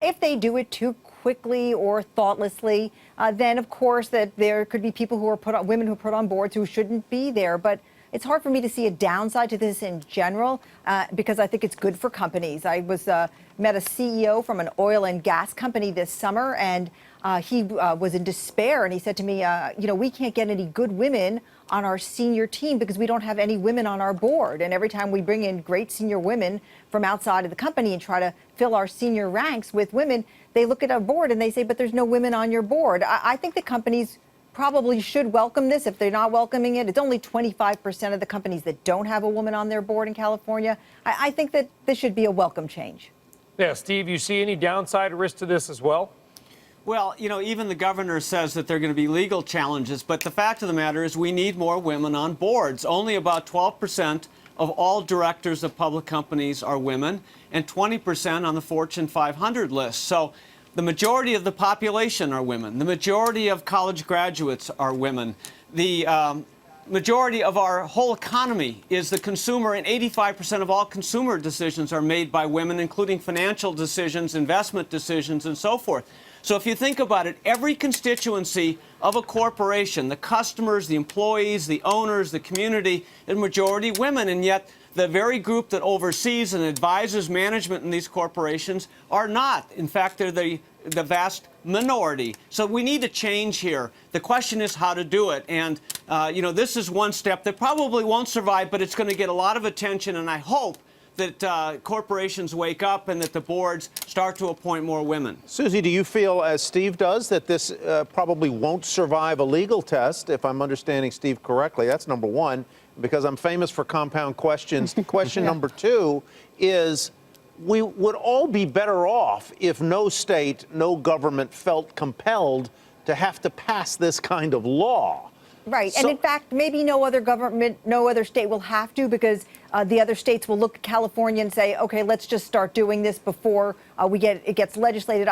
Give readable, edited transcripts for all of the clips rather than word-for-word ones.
If they do it too quickly or thoughtlessly, then of course that there could be people who are women who are put on boards who shouldn't be there. But it's hard for me to see a downside to this in general because I think it's good for companies. I met a CEO from an oil and gas company this summer, and he was in despair. And he said to me, we can't get any good women on our senior team because we don't have any women on our board. And every time we bring in great senior women from outside of the company and try to fill our senior ranks with women, they look at our board and they say, but there's no women on your board. I think the companies probably should welcome this. If they're not welcoming it, it's only 25% of the companies that don't have a woman on their board in California. I think that this should be a welcome change. Yeah, Steve, you see any downside risk to this as well? Well, even the governor says that there are going to be legal challenges, but the fact of the matter is we need more women on boards. Only about 12% of all directors of public companies are women, and 20% on the Fortune 500 list. So the majority of the population are women. The majority of college graduates are women. The majority of our whole economy is the consumer, and 85% of all consumer decisions are made by women, including financial decisions, investment decisions, and so forth. So if you think about it, every constituency of a corporation, the customers, the employees, the owners, the community, is majority women, and yet the very group that oversees and advises management in these corporations are not. In fact, they're the vast minority. So we need a change here. The question is how to do it. And, this is one step that probably won't survive, but it's going to get a lot of attention, and I hope that corporations wake up and that the boards start to appoint more women. Suzy, do you feel, as Steve does, that this probably won't survive a legal test, if I'm understanding Steve correctly? That's number one, because I'm famous for compound questions. Question number two is, we would all be better off if no state, no government felt compelled to have to pass this kind of law. Right. And in fact, maybe no other government, no other state will have to, because the other states will look at California and say, OK, let's just start doing this before it gets legislated.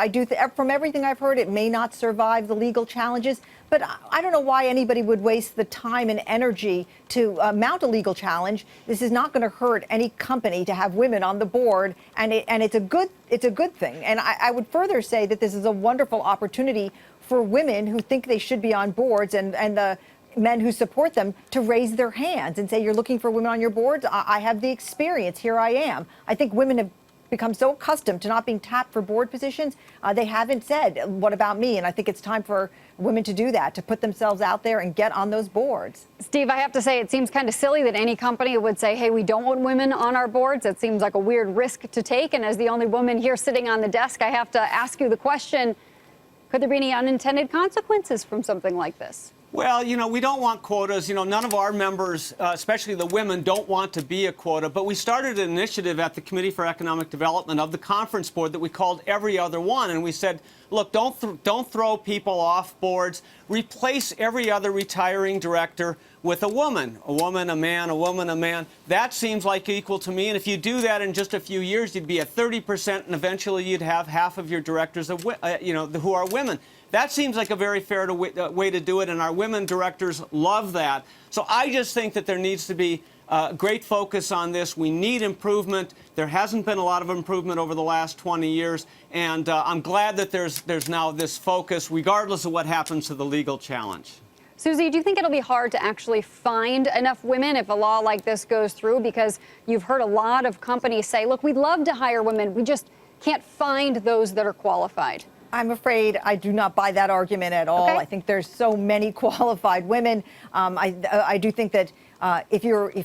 From everything I've heard, it may not survive the legal challenges. But I don't know why anybody would waste the time and energy to mount a legal challenge. This is not going to hurt any company to have women on the board, and it's a good thing. And I would further say that this is a wonderful opportunity for women who think they should be on boards and the men who support them to raise their hands and say, you're looking for women on your boards? I have the experience. Here I am. I think women have become so accustomed to not being tapped for board positions. They haven't said, what about me? And I think it's time for women to do that, to put themselves out there and get on those boards. Steve, I have to say, it seems kind of silly that any company would say, hey, we don't want women on our boards. It seems like a weird risk to take. And as the only woman here sitting on the desk, I have to ask you the question, could there be any unintended consequences from something like this? Well, we don't want quotas. None of our members, especially the women, don't want to be a quota. But we started an initiative at the Committee for Economic Development of the Conference Board that we called Every Other One. And we said, look, don't throw people off boards. Replace every other retiring director with a woman, a man, a woman, a man. That seems like equal to me. And if you do that in just a few years, you'd be at 30%, and eventually you'd have half of your directors, who are women. That seems like a very fair way to do it, and our women directors love that. So I just think that there needs to be great focus on this. We need improvement. There hasn't been a lot of improvement over the last 20 years, and I'm glad that there's now this focus, regardless of what happens to the legal challenge. Suzy, do you think it'll be hard to actually find enough women if a law like this goes through? Because you've heard a lot of companies say, look, we'd love to hire women. We just can't find those that are qualified. I'm afraid I do not buy that argument at all. Okay. I think there's so many qualified women. I do think that if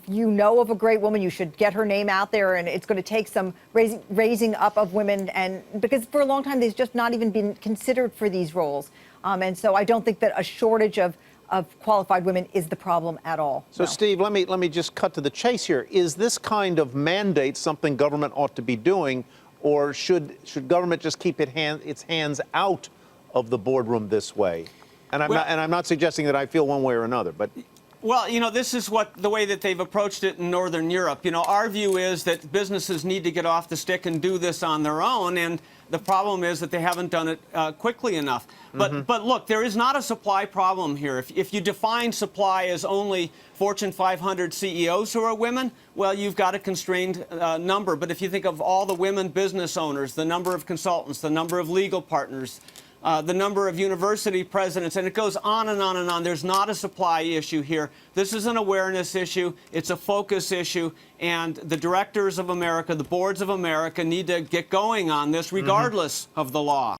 you know of a great woman, you should get her name out there, and it's going to take some raising up of women, and because for a long time they've just not even been considered for these roles, and so I don't think that a shortage of qualified women is the problem at all. So, no. Steve, let me just cut to the chase here. Is this kind of mandate something government ought to be doing? Or should government just keep its hands out of the boardroom this way? And I'm not suggesting that I feel one way or another, but. Well, this is the way that they've approached it in Northern Europe. Our view is that businesses need to get off the stick and do this on their own, and The problem is that they haven't done it quickly enough. But look, there is not a supply problem here. If you define supply as only Fortune 500 CEOs who are women, well, you've got a constrained number. But if you think of all the women business owners, the number of consultants, the number of legal partners, the number of university presidents, and it goes on and on and on. There's not a supply issue here. This is an awareness issue. It's a focus issue. And the directors of America, the boards of America need to get going on this regardless of the law.